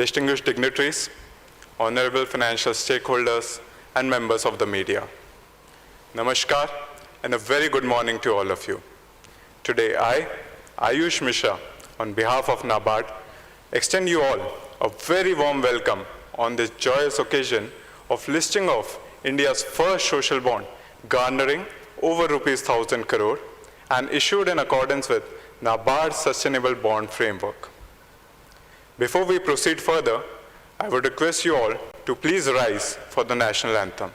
distinguished dignitaries, honorable financial stakeholders, and members of the media. Namaskar, and a very good morning to all of you. Today I, Ayush Mishra, on behalf of NABARD, extend you all a very warm welcome on this joyous occasion of listing of India's first social bond, garnering over ₹1,000 crore and issued in accordance with NABARD's Sustainable Bond Framework. Before we proceed further, I would request you all to please rise for the national anthem.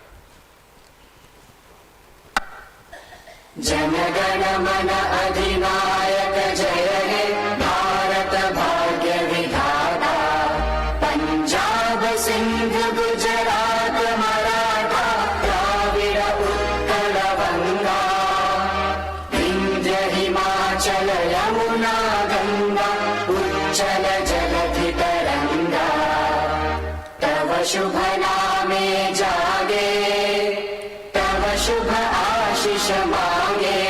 जनगण मन अधिनायक जय हे भारत भाग्य विधाता शुभ नामे जागे, तव शुभ आशीष मांगे,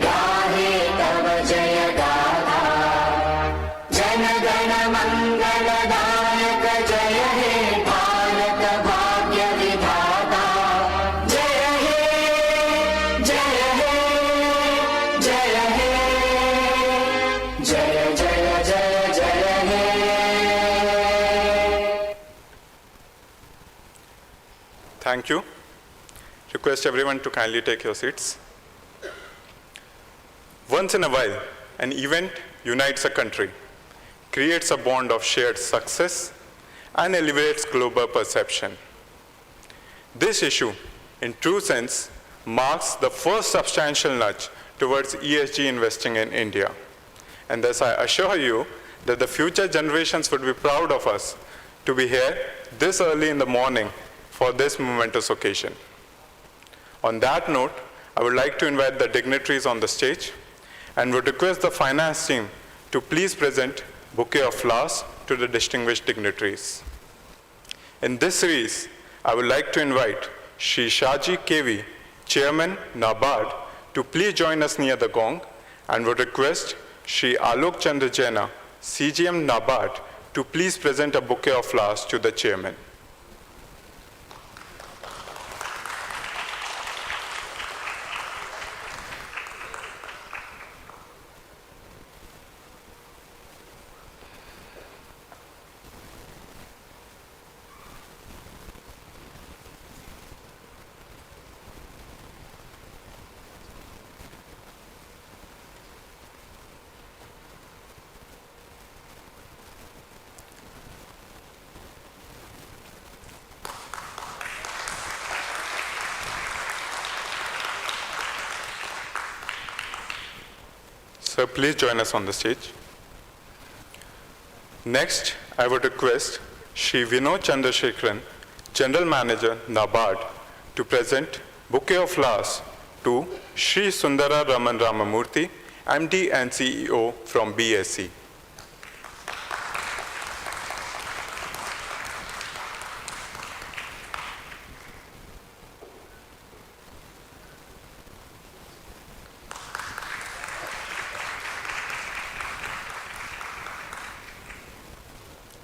गाहे तव जय गाथा, जन गण मंगलदायक जय हे भारत भाग्य विधाता। जय हे जय हे जय हे, जय जय जय जय हे। Thank you. Request everyone to kindly take your seats. Once in a while, an event unites a country, creates a bond of shared success, and elevates global perception. This issue, in true sense, marks the first substantial nudge towards ESG investing in India. And thus I assure you that the future generations would be proud of us to be here this early in the morning for this momentous occasion. On that note, I would like to invite the dignitaries on the stage and would request the finance team to please present bouquet of flowers to the distinguished dignitaries. In this series, I would like to invite Shri Shaji KV, Chairman, NABARD, to please join us near the gong, and would request Shri Alok Chandra Jaina, CGM NABARD, to please present a bouquet of flowers to the Chairman. Sir, please join us on the stage. Next, I would request Shri Vinod Chandrasekharan, General Manager, NABARD, to present bouquet of flowers to Shri Sundara Raman Ramamurthy, MD and CEO from BSE.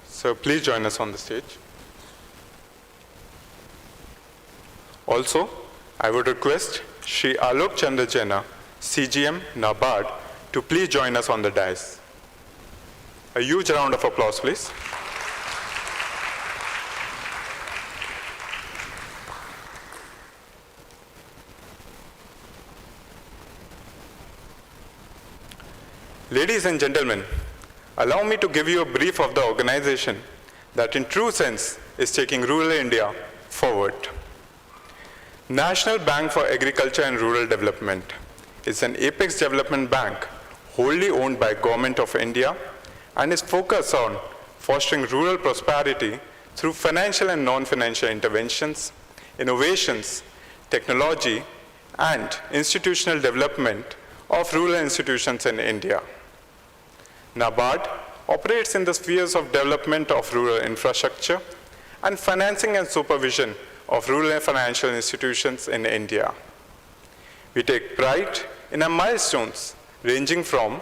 So please join us on the stage. Also, I would request Shri Alok Chandra Jaina, CGM NABARD, to please join us on the dais. A huge round of applause, please. Ladies and gentlemen, allow me to give you a brief of the organization that in true sense is taking rural India forward. National Bank for Agriculture and Rural Development is an apex development bank wholly owned by Government of India and is focused on fostering rural prosperity through financial and non-financial interventions, innovations, technology, and institutional development of rural institutions in India. NABARD operates in the spheres of development of rural infrastructure and financing and supervision of rural financial institutions in India. We take pride in our milestones ranging from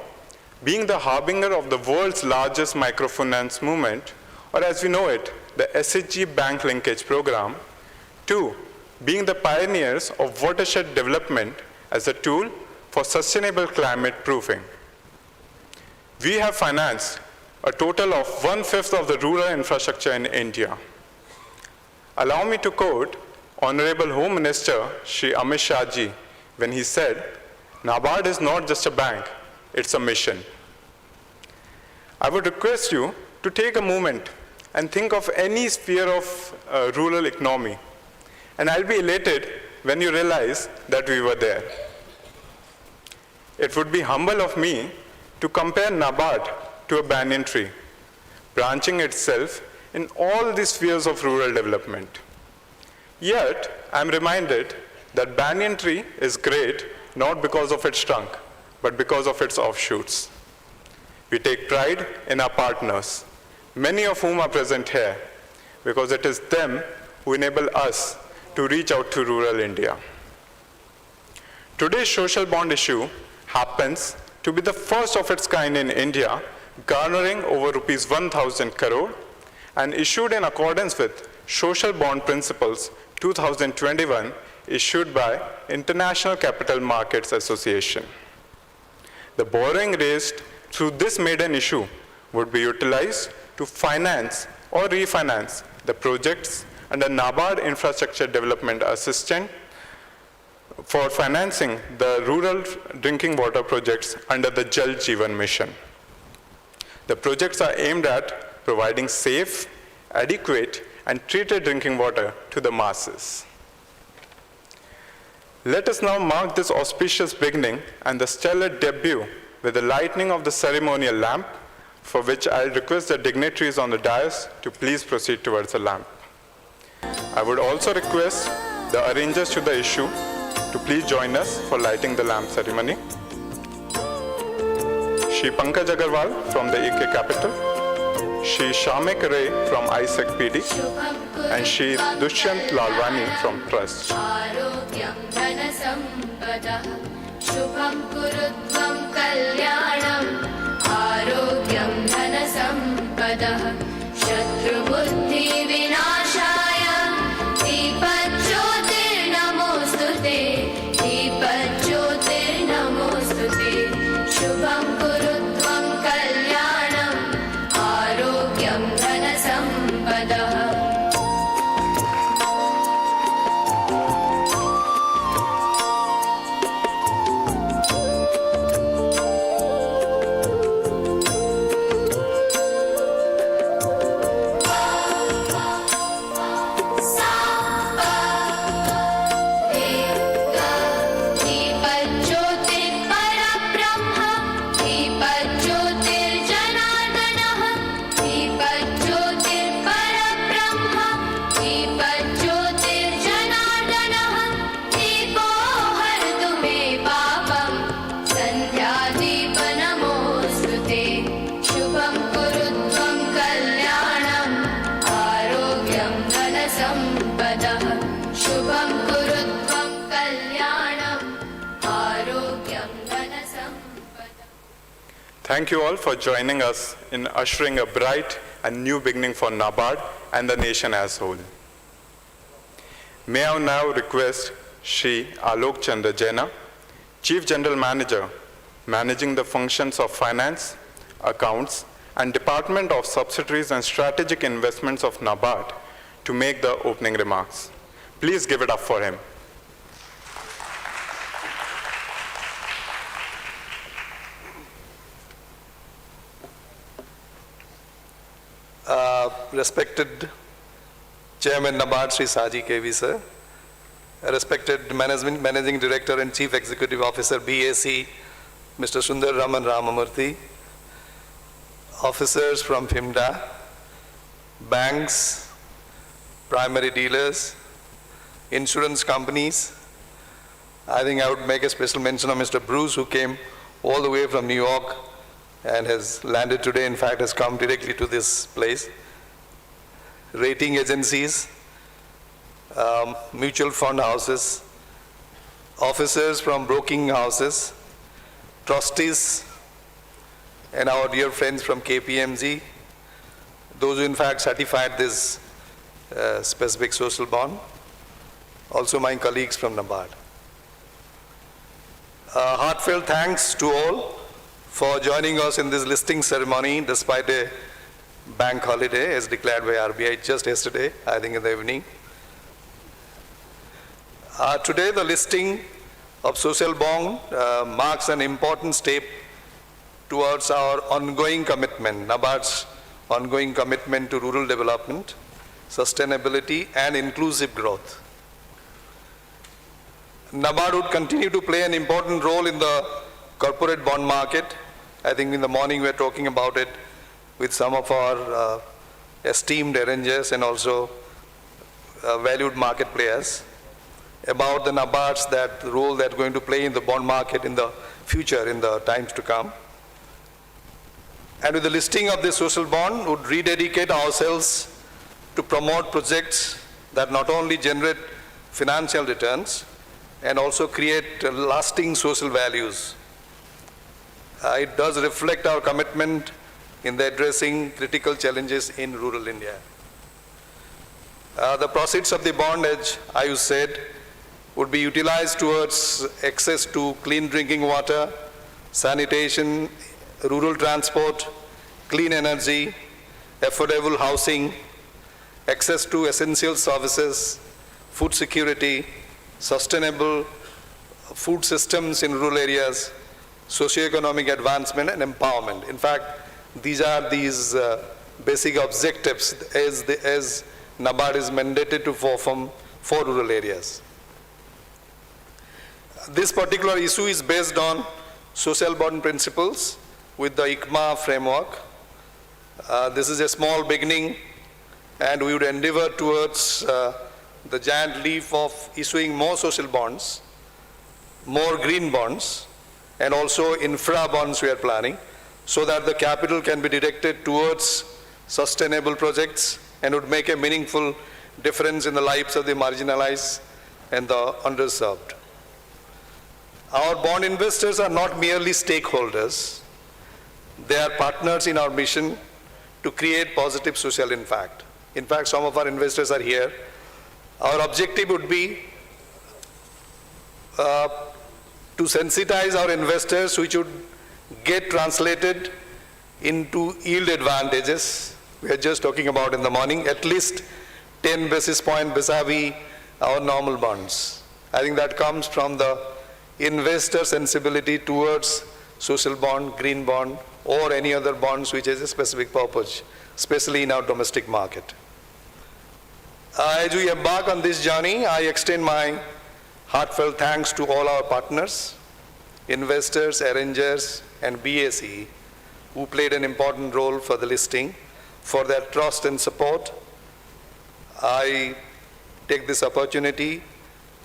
being the harbinger of the world's largest microfinance movement, or as we know it, the SHG Bank Linkage Program, to being the pioneers of watershed development as a tool for sustainable climate proofing. We have financed a total of 1/5 of the rural infrastructure in India. Allow me to quote Honorable Home Minister Shri Amit Shah Ji when he said, NABARD is not just a bank, it's a mission. I would request you to take a moment and think of any sphere of rural economy, and I'll be elated when you realize that we were there. It would be humble of me to compare NABARD to a banyan tree, branching itself in all the spheres of rural development. Yet, I'm reminded that banyan tree is great not because of its trunk, but because of its offshoots. We take pride in our partners, many of whom are present here, because it is them who enable us to reach out to rural India. Today's social bond issue happens to be the first of its kind in India, garnering over rupees 1,000 crore and issued in accordance with Social Bond Principles 2021 issued by International Capital Markets Association. The borrowing raised through this maiden issue would be utilized to finance or refinance the projects under NABARD Infrastructure Development Assistance for financing the rural drinking water projects under the Jal Jeevan Mission. The projects are aimed at providing safe, adequate, and treated drinking water to the masses. Let us now mark this auspicious beginning and the stellar debut with the lighting of the ceremonial lamp, for which I'll request the dignitaries on the dais to please proceed towards the lamp. I would also request the arrangers to the issue to please join us for lighting the lamp ceremony. Shri Pankaj Agarwal from the EK Capital, Shri Shamek Ray from ISEC PD, and Shri Dushyant Lalwani from Trust. Arogyam dhana sampada shubham kurutvam kalyanam Arogyam dhana sampada shatru buddhi vinashaya Deepajyotir namostute Deepajyotir namostute Shubham kurutvam kalyanam Arogyam dhana sampada. Thank you all for joining us in ushering a bright and new beginning for NABARD and the nation as a whole. May I now request Shri Alok Chandra Jaina, Chief General Manager, managing the functions of Finance, Accounts, and Department of Subsidiaries and Strategic Investments of NABARD, to make the opening remarks. Please give it up for him. Respected Chairman NABARD Sri Saji KV sir, respected Managing Director and Chief Executive Officer BSE Mr. Sundar Raman Ramamurthy, officers from FIMDA, banks, primary dealers, insurance companies. I think I would make a special mention of Mr. Bruce, who came all the way from New York and has landed today, in fact has come directly to this place. Rating agencies, mutual fund houses, officers from broking houses, trustees, and our dear friends from KPMG, those who in fact certified this specific social bond, also my colleagues from NABARD. Heartfelt thanks to all for joining us in this listing ceremony despite a bank holiday as declared by RBI just yesterday, I think in the evening. Today the listing of social bond marks an important step towards our ongoing commitment, NABARD's ongoing commitment to rural development, sustainability and inclusive growth. NABARD would continue to play an important role in the corporate bond market. I think in the morning we were talking about it with some of our esteemed arrangers and also valued market players about the NABARD's role they're going to play in the bond market in the future, in the times to come. And with the listing of this social bond, would rededicate ourselves to promote projects that not only generate financial returns and also create lasting social values. It does reflect our commitment in addressing critical challenges in rural India. The proceeds of the bond, as I said, would be utilized towards access to clean drinking water, sanitation, rural transport, clean energy, affordable housing, access to essential services, food security, sustainable food systems in rural areas, socioeconomic advancement and empowerment. In fact, these are basic objectives as NABARD is mandated to perform for rural areas. This particular issue is based on social bond principles with the ICMA framework. This is a small beginning, and we would endeavor towards the giant leap of issuing more social bonds, more green bonds, and also infra bonds we are planning, so that the capital can be directed towards sustainable projects and would make a meaningful difference in the lives of the marginalized and the underserved. Our bond investors are not merely stakeholders. They are partners in our mission to create positive social impact. In fact, some of our investors are here. Our objective would be to sensitize our investors, which would get translated into yield advantages. We are just talking about in the morning, at least 10 basis point vis-a-vis our normal bonds. I think that comes from the investor sensibility towards social bond, green bond, or any other bonds which has a specific purpose, especially in our domestic market. As we embark on this journey, I extend my heartfelt thanks to all our partners, investors, arrangers, and BSE, who played an important role for the listing, for their trust and support. I take this opportunity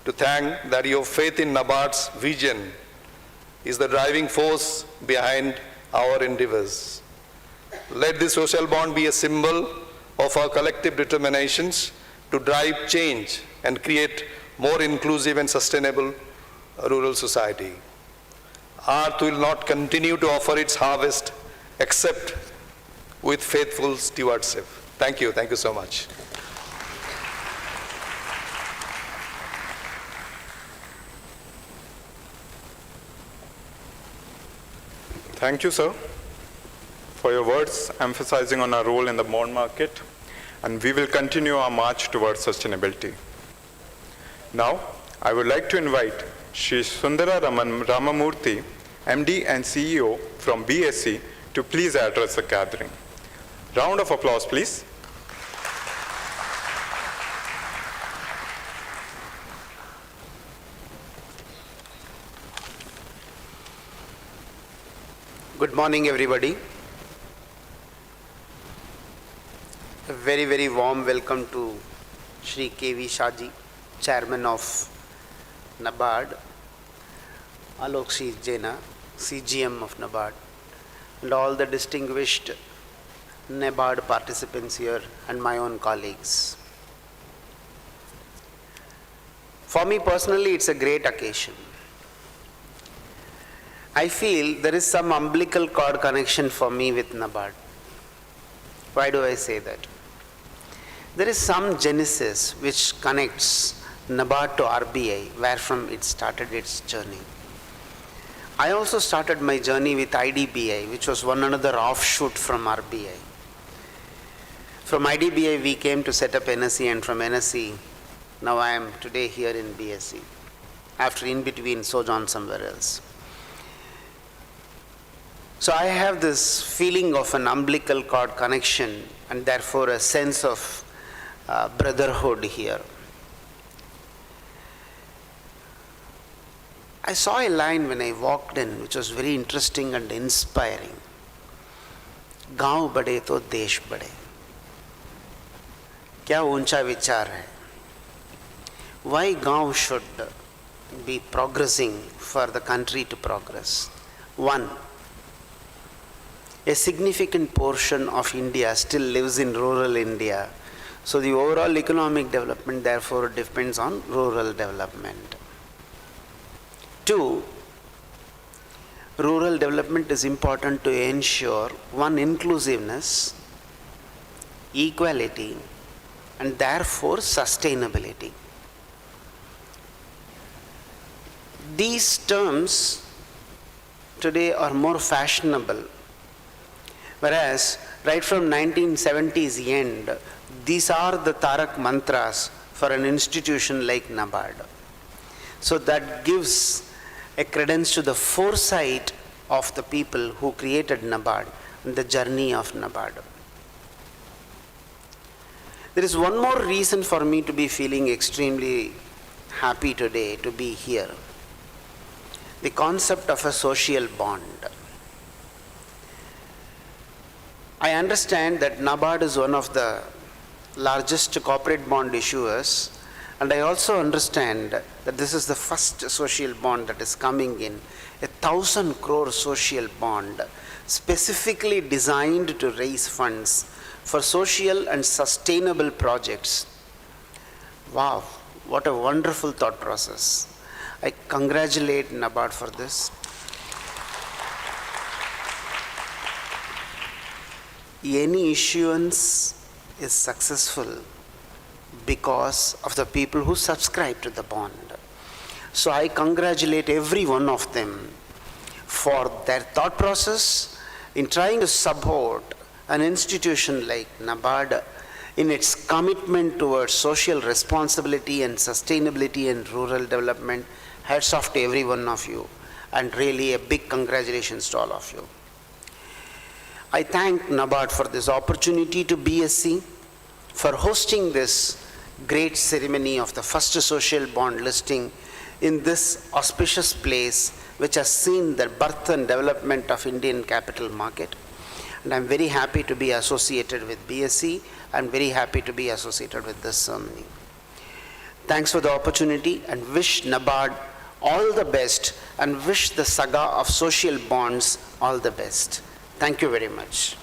to thank that your faith in NABARD's vision is the driving force behind our endeavors. Let this social bond be a symbol of our collective determinations to drive change and create more inclusive and sustainable rural society. Earth will not continue to offer its harvest except with faithful stewardship. Thank you so much. Thank you, sir, for your words emphasizing on our role in the bond market, and we will continue our march towards sustainability. Now, I would like to invite Shri Sundara Ramamurthy, MD and CEO from BSE, to please address the gathering. Round of applause, please. Good morning, everybody. A very, very warm welcome to Shri K.V. Shahji, Chairman of NABARD, Alok C. Jaina, CGM of NABARD, and all the distinguished NABARD participants here and my own colleagues. For me personally, it's a great occasion. I feel there is some umbilical cord connection for me with NABARD. Why do I say that? There is some genesis which connects NABARD to RBI, where from it started its journey. I also started my journey with IDBI, which was one another offshoot from RBI. From IDBI we came to set up NSE, and from NSE now I am today here in BSE, after in between sojourn somewhere else. So I have this feeling of an umbilical cord connection, and therefore a sense of brotherhood here. I saw a line when I walked in which was very interesting and inspiring. गांव बड़े तो देश बड़े. क्या ऊंचा विचार है. Why गांव should be progressing for the country to progress? One, a significant portion of India still lives in rural India, So the overall economic development therefore depends on rural development. 2, rural development is important to ensure one, inclusiveness, equality, and therefore sustainability. These terms today are more fashionable, whereas right from 1970s end, these are the Tarak mantras for an institution like NABARD. So that gives a credence to the foresight of the people who created NABARD and the journey of NABARD. There is one more reason for me to be feeling extremely happy today to be here. The concept of a social bond. I understand that NABARD is one of the largest corporate bond issuers, and I also understand that this is the first social bond that is coming in, 1,000 crore social bond specifically designed to raise funds for social and sustainable projects. Wow, what a wonderful thought process. I congratulate NABARD for this. Any issuance is successful because of the people who subscribe to the bond. So I congratulate every one of them for their thought process in trying to support an institution like NABARD in its commitment towards social responsibility and sustainability and rural development. Hats off to every one of you, and really a big congratulations to all of you. I thank NABARD for this opportunity, to BSE for hosting this great ceremony of the first social bond listing in this auspicious place, which has seen the birth and development of Indian capital market. And I'm very happy to be associated with BSE. I'm very happy to be associated with this ceremony. Thanks for the opportunity, and wish NABARD all the best, and wish the saga of social bonds all the best. Thank you very much.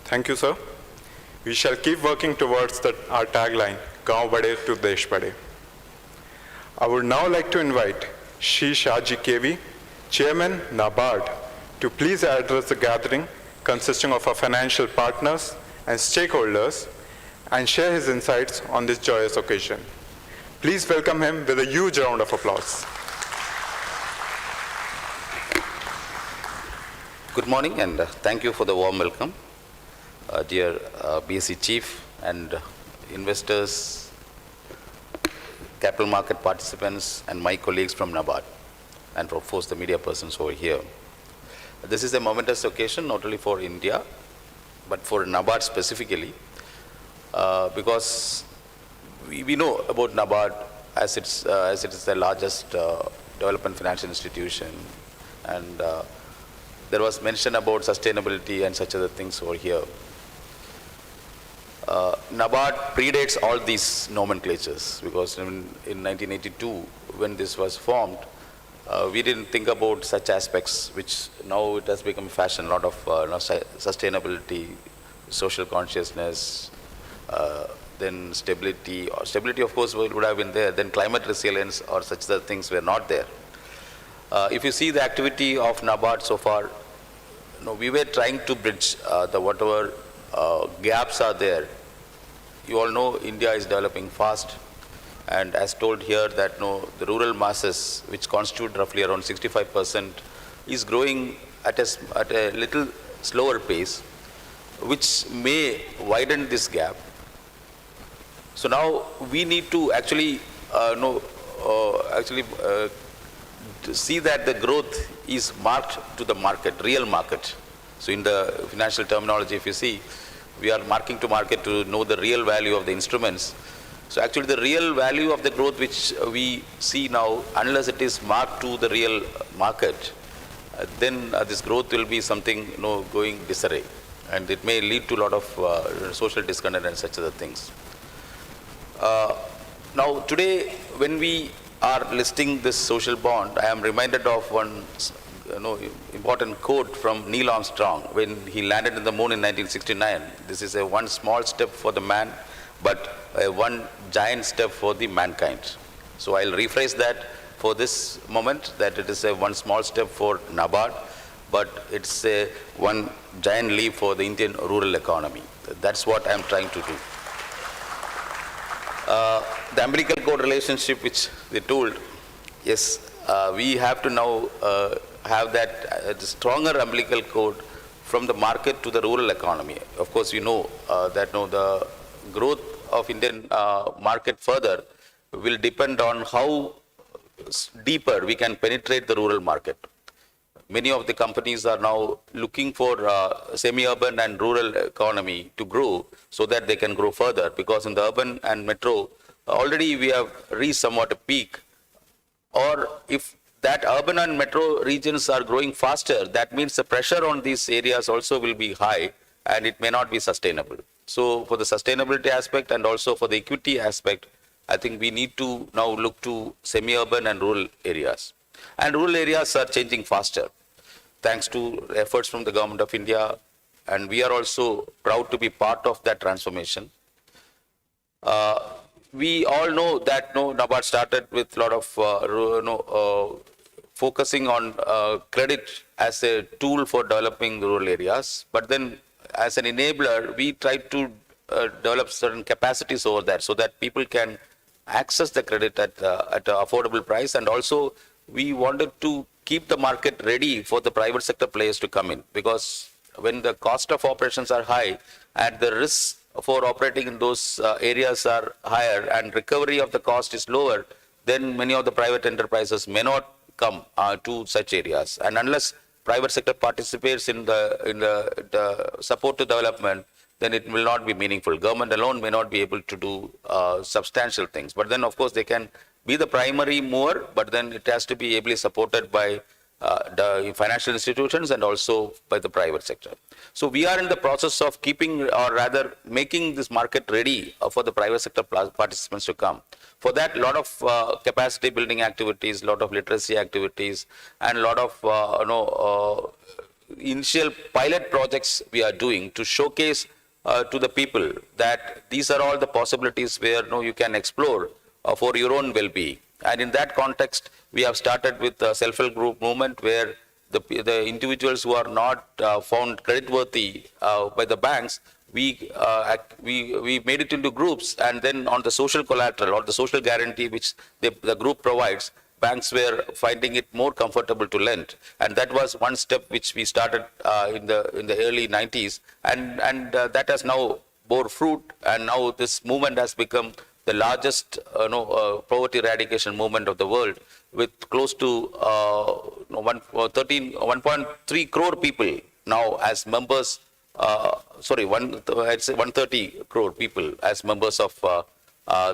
Thank you, sir. We shall keep working towards our tagline, Gaon Bade to Desh Bade. I would now like to invite Shri Shaji KV, Chairman NABARD, to please address the gathering consisting of our financial partners and stakeholders and share his insights on this joyous occasion. Please welcome him with a huge round of applause. Good morning, and thank you for the warm welcome, dear BSE Chief and investors, capital market participants, and my colleagues from NABARD, and of course the media persons over here. This is a momentous occasion not only for India, but for NABARD specifically, because we know about NABARD as it is the largest development financial institution, and there was mention about sustainability and such other things over here. NABARD predates all these nomenclatures, because in 1982, when this was formed, we didn't think about such aspects, which now it has become fashion. A lot of sustainability, social consciousness, then stability. Stability, of course, would have been there. Then climate resilience or such other things were not there. If you see the activity of NABARD so far, we were trying to bridge the whatever gaps are there. You all know India is developing fast, and as told here that the rural masses, which constitute roughly around 65%, is growing at a little slower pace, which may widen this gap. So now we need to actually see that the growth is marked to the market, real market. So in the financial terminology, if you see, we are marking to market to know the real value of the instruments. So actually the real value of the growth which we see now, unless it is marked to the real market, then this growth will be something going disarray, and it may lead to a lot of social discontent and such other things. Now today, when we are listing this social bond, I am reminded of one important quote from Neil Armstrong when he landed in the moon in 1969. This is a one small step for the man, but a one giant step for the mankind. So I'll rephrase that for this moment, that it is a one small step for NABARD, but it's a one giant leap for the Indian rural economy. That's what I'm trying to do. The umbilical cord relationship which they told, yes, we have to now have that stronger umbilical cord from the market to the rural economy. Of course, you know that the growth of Indian market further will depend on how deeper we can penetrate the rural market. Many of the companies are now looking for semi-urban and rural economy to grow so that they can grow further, because in the urban and metro, already we have reached somewhat a peak. Or if that urban and metro regions are growing faster, that means the pressure on these areas also will be high and it may not be sustainable. So for the sustainability aspect and also for the equity aspect, I think we need to now look to semi-urban and rural areas. And rural areas are changing faster, thanks to efforts from the Government of India, and we are also proud to be part of that transformation. We all know that NABARD started with a lot of focusing on credit as a tool for developing rural areas, but then as an enabler, we tried to develop certain capacities over there so that people can access the credit at an affordable price, and also we wanted to keep the market ready for the private sector players to come in, because when the cost of operations are high and the risks for operating in those areas are higher and recovery of the cost is lower, then many of the private enterprises may not come to such areas. And unless private sector participates in the support to development, then it will not be meaningful. Government alone may not be able to do substantial things. But then, of course, they can be the primary mover, but then it has to be ably supported by the financial institutions and also by the private sector. So we are in the process of keeping, or rather making this market ready for the private sector participants to come. For that, a lot of capacity building activities, a lot of literacy activities, and a lot of initial pilot projects we are doing to showcase to the people that these are all the possibilities where you can explore for your own well-being. And in that context, we have started with a self-help group movement where the individuals who are not found creditworthy by the banks, we made it into groups, and then on the social collateral or the social guarantee which the group provides, banks were finding it more comfortable to lend. And that was one step which we started in the early 90s, and that has now bore fruit, and now this movement has become the largest poverty eradication movement of the world, with close to 1.3 crore people now as members, 130 crore people as members of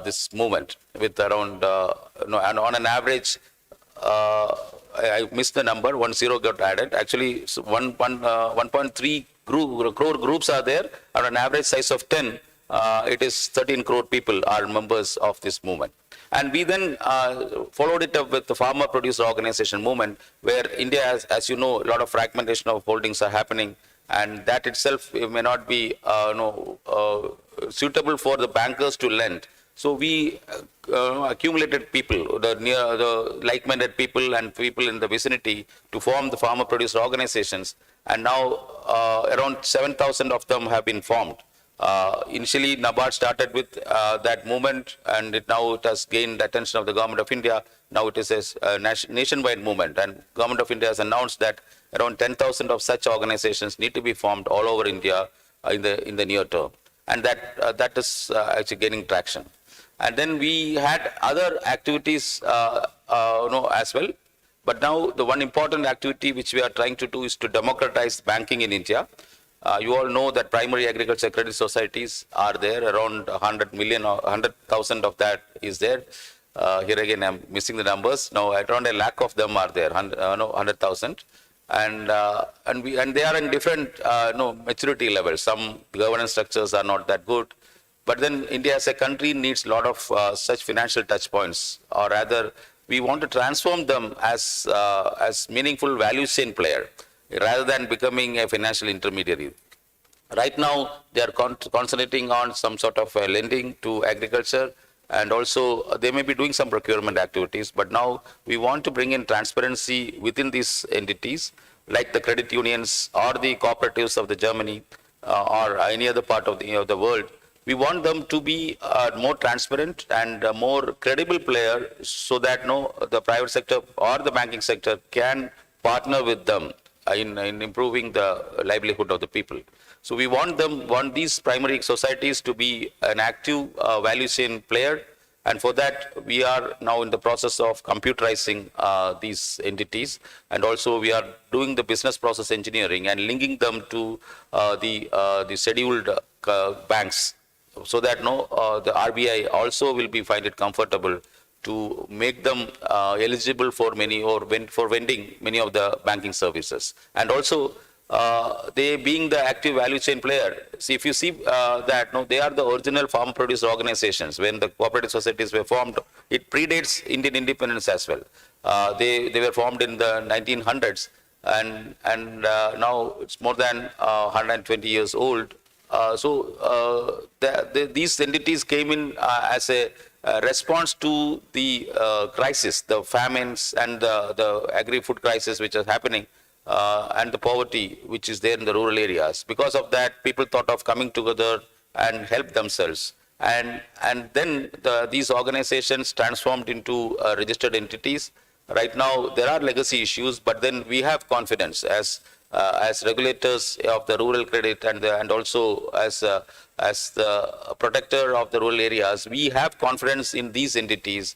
this movement, with around, and on an average, I missed the number, 10 got added. Actually, 1.3 crore groups are there, and an average size of 10. It is 13 crore people are members of this movement. And we then followed it up with the farmer producer organization movement, where India has, as you know, a lot of fragmentation of holdings are happening, and that itself may not be suitable for the bankers to lend. So we accumulated people, the like-minded people and people in the vicinity, to form the farmer producer organizations, and now around 7,000 of them have been formed. Initially, NABARD started with that movement, and it has gained the attention of the Government of India. Now it is a nationwide movement, and Government of India has announced that around 10,000 of such organizations need to be formed all over India in the near term, and that is actually gaining traction. And then we had other activities as well, but now the one important activity which we are trying to do is to democratize banking in India. You all know that primary agriculture credit societies are there, around 100,000 of that is there. Here again, I'm missing the numbers. Now, around 1 lakh of them are there, 100,000. And they are in different maturity levels. Some governance structures are not that good. But then India as a country needs a lot of such financial touch points, or rather we want to transform them as meaningful value chain player rather than becoming a financial intermediary. Right now, they are concentrating on some sort of lending to agriculture, and also they may be doing some procurement activities, but now we want to bring in transparency within these entities, like the credit unions or the cooperatives of the Germany or any other part of the world. We want them to be more transparent and a more credible player, so that the private sector or the banking sector can partner with them in improving the livelihood of the people. So we want these primary societies to be an active value chain player, and for that we are now in the process of computerizing these entities, and also we are doing the business process engineering and linking them to the scheduled banks, so that the RBI also will be find it comfortable to make them eligible for for vending many of the banking services. And also they being the active value chain player. See, if you see that they are the original farm produce organizations. When the cooperative societies were formed, it predates Indian independence as well. They were formed in the 1900s, and now it's more than 120 years old. These entities came in as a response to the crisis, the famines and the agri-food crisis which is happening, and the poverty which is there in the rural areas. Because of that, people thought of coming together and help themselves. And then these organizations transformed into registered entities. Right now, there are legacy issues, but then we have confidence as regulators of the rural credit and also as the protector of the rural areas. We have confidence in these entities.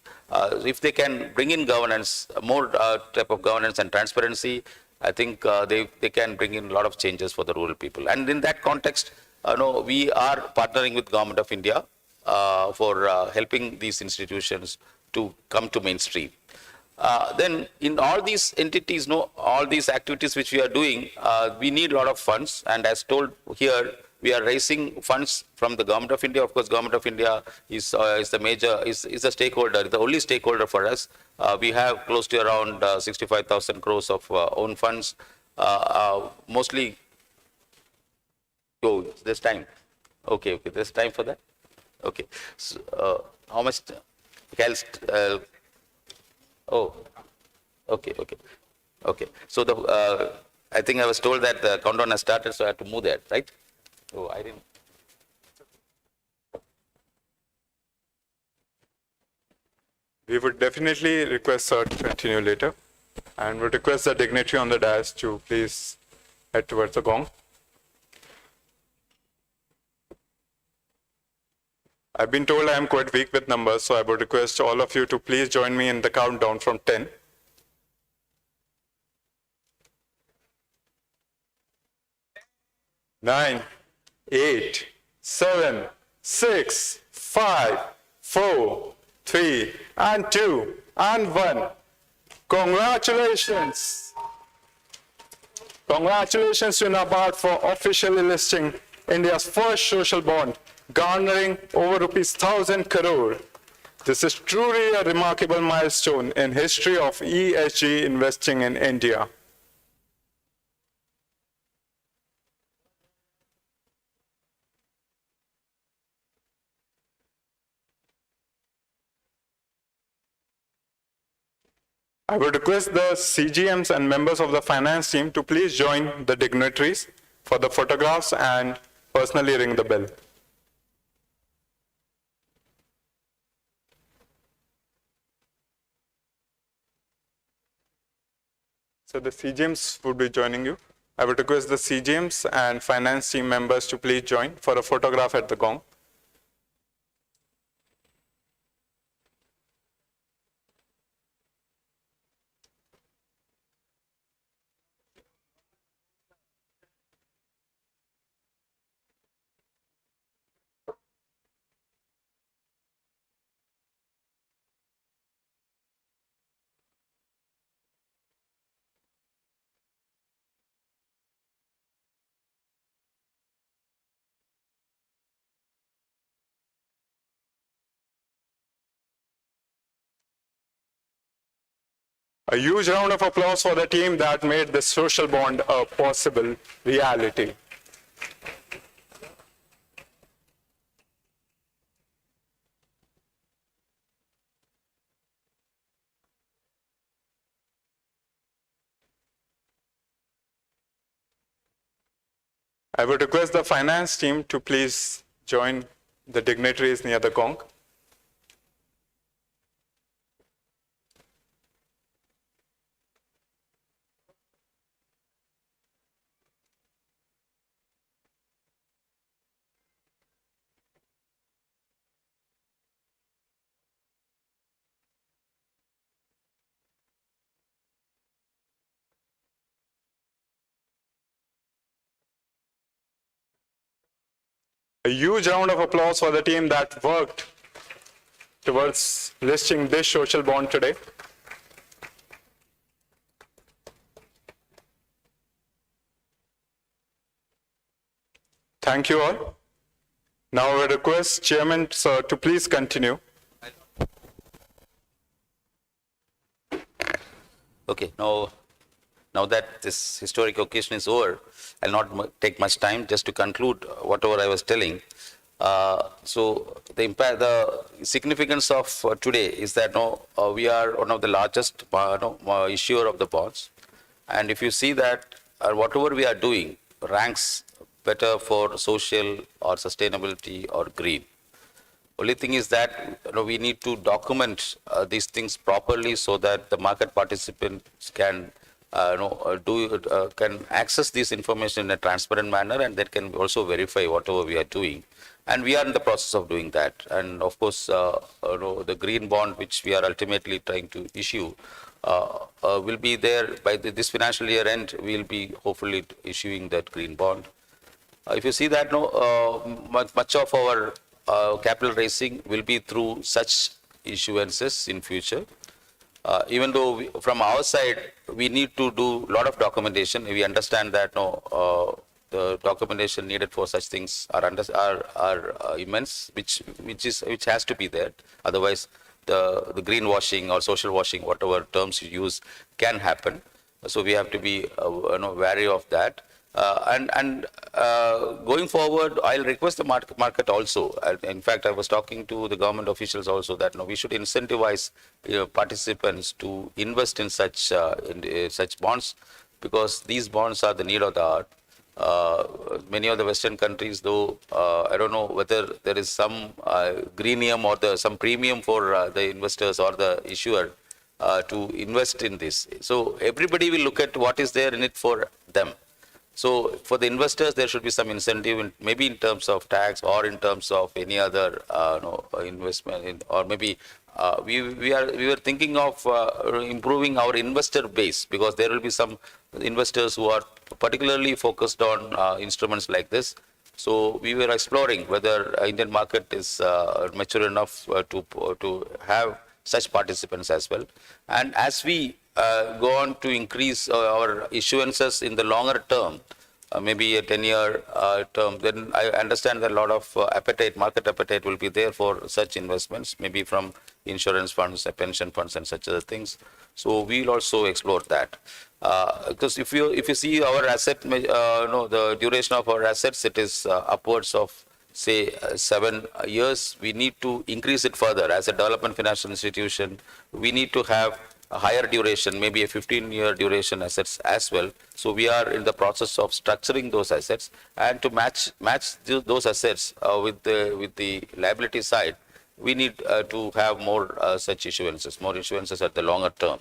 If they can bring in governance, more type of governance and transparency, I think they can bring in a lot of changes for the rural people. And in that context, we are partnering with Government of India for helping these institutions to come to mainstream. Then in all these entities, all these activities which we are doing, we need a lot of funds. And as told here, we are raising funds from the Government of India. Of course, Government of India is the major, is a stakeholder, the only stakeholder for us. We have close to around 65,000 crores of own funds, mostly. Oh, there's time. Okay, there's time for that. Okay, so how much? Oh, okay. So I think I was told that the countdown has started, so I have to move that, right? Oh, I didn't. We would definitely request sir to continue later, and would request the dignitary on the dais to please head towards the gong. I've been told I am quite weak with numbers, so I would request all of you to please join me in the countdown from 10. 9, 8, 7, 6, 5, 4, 3, and 2, and 1. Congratulations! Congratulations to NABARD for officially listing India's first social bond, garnering over rupees 1,000 crore. This is truly a remarkable milestone in history of ESG investing in India. I would request the CGMs and members of the finance team to please join the dignitaries for the photographs and personally ring the bell. So the CGMs would be joining you. I would request the CGMs and finance team members to please join for a photograph at the gong. A huge round of applause for the team that made this social bond a possible reality. I would request the finance team to please join the dignitaries near the gong. A huge round of applause for the team that worked towards listing this social bond today. Thank you all. Now I request Chairman Sir to please continue. Okay, now that this historic occasion is over, I'll not take much time just to conclude whatever I was telling. So the significance of today is that we are one of the largest issuer of the bonds, and if you see that whatever we are doing ranks better for social or sustainability or green. Only thing is that we need to document these things properly so that the market participants can can access this information in a transparent manner, and they can also verify whatever we are doing. And we are in the process of doing that. And of course, the green bond which we are ultimately trying to issue will be there by this financial year end. We will be hopefully issuing that green bond. If you see that much of our capital raising will be through such issuances in future. Even though from our side we need to do a lot of documentation, we understand that the documentation needed for such things are immense, which has to be there. Otherwise, the greenwashing or social washing, whatever terms you use, can happen. So we have to be wary of that. Going forward, I'll request the market also. In fact, I was talking to the government officials also that we should incentivize participants to invest in such bonds, because these bonds are the need of the hour. Many of the Western countries, though, I don't know whether there is some greenium or some premium for the investors or the issuer to invest in this. So everybody will look at what is there in it for them. So for the investors, there should be some incentive, maybe in terms of tax or in terms of any other investment, or maybe we were thinking of improving our investor base, because there will be some investors who are particularly focused on instruments like this. So we were exploring whether Indian market is mature enough to have such participants as well. And as we go on to increase our issuances in the longer term, maybe a 10-year term, then I understand that a lot of market appetite will be there for such investments, maybe from insurance funds, pension funds, and such other things. So we will also explore that. Because if you see our asset, the duration of our assets, it is upwards of say 7 years. We need to increase it further. As a development financial institution, we need to have a higher duration, maybe a 15-year duration assets as well. So we are in the process of structuring those assets, and to match those assets with the liability side, we need to have more such issuances at the longer term.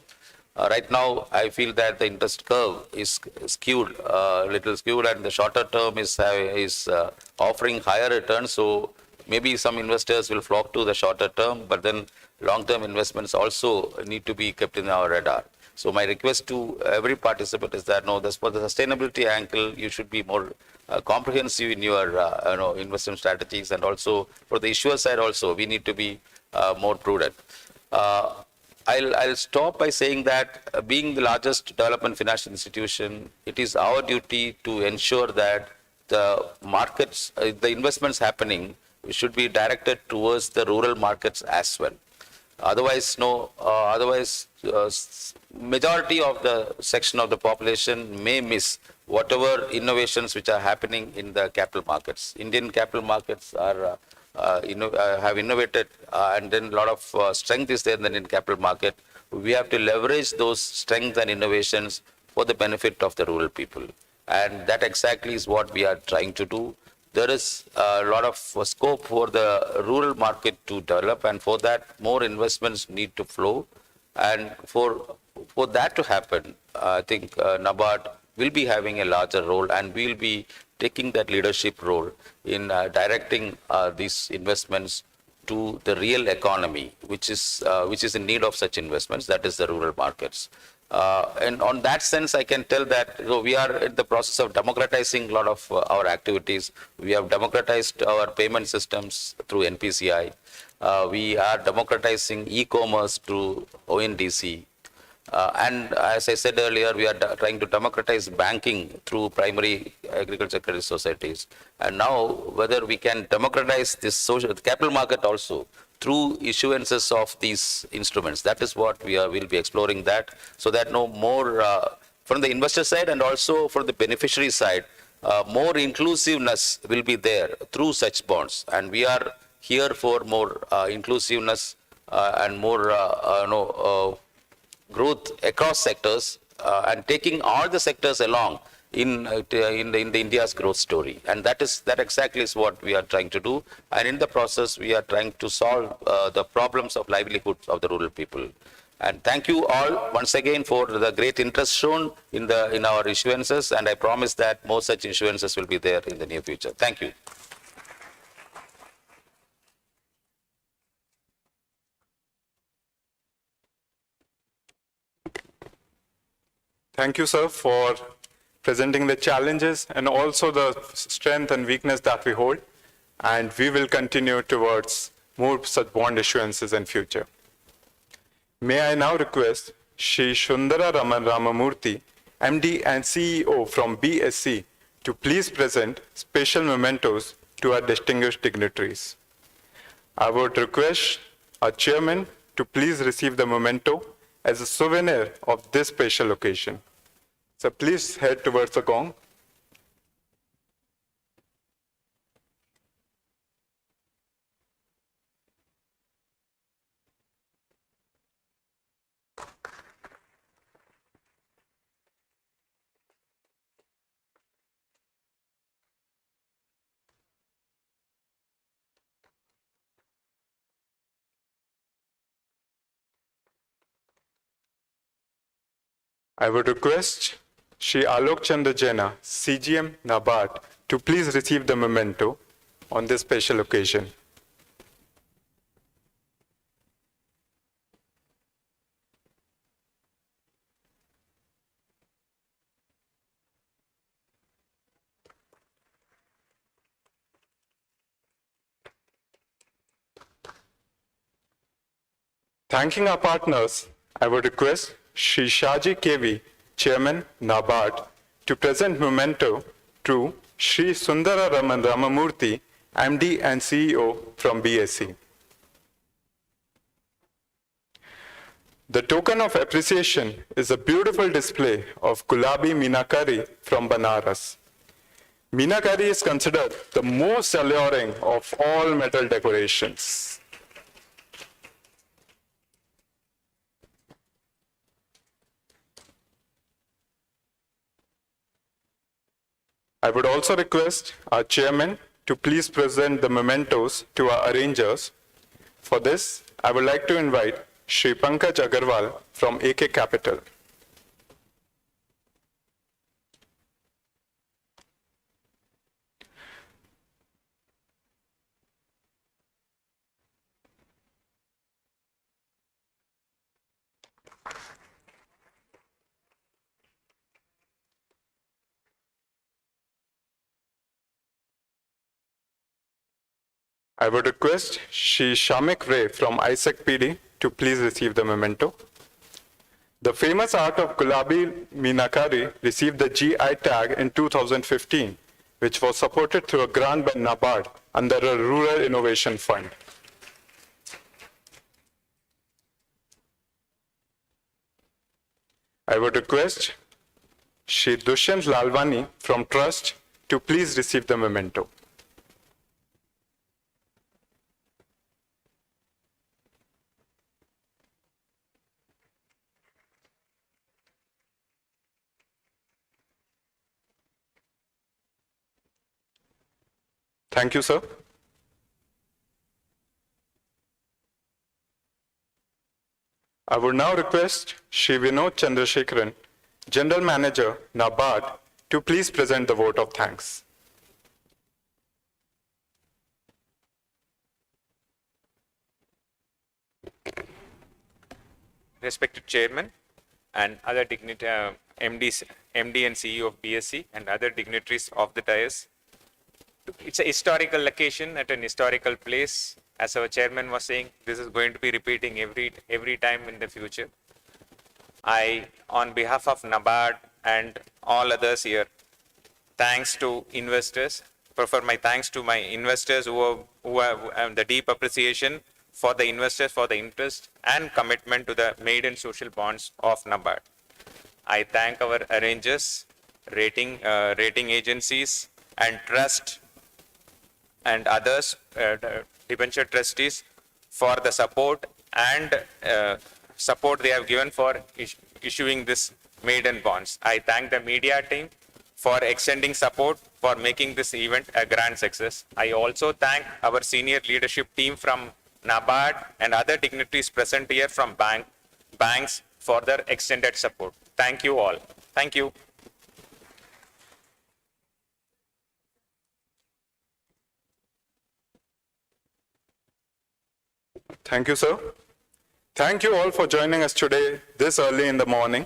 Right now, I feel that the interest curve is skewed, little skewed, and the shorter term is offering higher returns. So maybe some investors will flock to the shorter term, but then long-term investments also need to be kept in our radar. So my request to every participant is that for the sustainability angle, you should be more comprehensive in your investment strategies, and also for the issuer side also, we need to be more prudent. I'll stop by saying that being the largest development financial institution, it is our duty to ensure that the markets, the investments happening should be directed towards the rural markets as well. Otherwise, no. Majority of the section of the population may miss whatever innovations which are happening in the capital markets. Indian capital markets are have innovated, and then a lot of strength is there in the Indian capital market. We have to leverage those strengths and innovations for the benefit of the rural people, and that exactly is what we are trying to do. There is a lot of scope for the rural market to develop, and for that, more investments need to flow. And for that to happen, I think NABARD will be having a larger role, and we will be taking that leadership role in directing these investments to the real economy, which is in need of such investments, that is the rural markets. And on that sense, I can tell that we are in the process of democratizing a lot of our activities. We have democratized our payment systems through NPCI. We are democratizing e-commerce through ONDC. And as I said earlier, we are trying to democratize banking through primary agriculture credit societies. And now, whether we can democratize this capital market also through issuances of these instruments, that is what we'll be exploring that, so that no more from the investor side and also from the beneficiary side, more inclusiveness will be there through such bonds. And we are here for more inclusiveness and more growth across sectors, and taking all the sectors along in the India's growth story. And that exactly is what we are trying to do. And in the process, we are trying to solve the problems of livelihoods of the rural people. And thank you all once again for the great interest shown in our issuances. And I promise that more such issuances will be there in the near future. Thank you. Thank you, sir, for presenting the challenges and also the strength and weakness that we hold. And we will continue towards more such bond issuances in future. May I now request Shri Sundara Raman Ramamurthy, MD and CEO from BSE, to please present special mementos to our distinguished dignitaries. I would request our chairman to please receive the memento as a souvenir of this special occasion. So please head towards the gong. I would request Shri Alok Chandra Jaina, CGM NABARD, to please receive the memento on this special occasion. Thanking our partners, I would request Shri Shaji KV, Chairman, NABARD, to present memento to Shri Sundara Raman Ramamurthy, MD and CEO from BSE. The token of appreciation is a beautiful display of Gulabi Meenakari from Banaras. Meenakari is considered the most alluring of all metal decorations. I would also request our chairman to please present the mementos to our arrangers. For this, I would like to invite Shri Pankaj Agarwal from AK Capital. I would request Shri Shamik Ray from ISEC PD to please receive the memento. The famous art of Gulabi Meenakari received the GI tag in 2015, which was supported through a grant by NABARD under a Rural Innovation Fund. I would request Shri Dushyant Lalwani from Trust to please receive the memento. Thank you, sir. I would now request Shri Vinod Chandrasekharan, General Manager, NABARD, to please present the vote of thanks. Respected Chairman and other MD and CEO of BSE and other dignitaries of the dais. It's a historical location at an historical place. As our chairman was saying, this is going to be repeating every time in the future. I, on behalf of NABARD and all others here, thanks to investors, prefer my thanks to my investors who have the deep appreciation for the investors for the interest and commitment to the maiden social bonds of NABARD. I thank our arrangers, rating agencies and trust and others, debenture trustees, for the support and support they have given for issuing this maiden bonds. I thank the media team for extending support for making this event a grand success. I also thank our senior leadership team from NABARD and other dignitaries present here from banks for their extended support. Thank you all. Thank you. Thank you, sir. Thank you all for joining us today this early in the morning.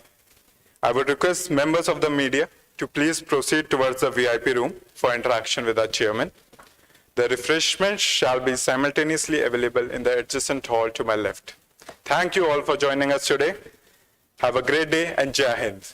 I would request members of the media to please proceed towards the VIP room for interaction with our chairman. The refreshments shall be simultaneously available in the adjacent hall to my left. Thank you all for joining us today. Have a great day and Jai Hind.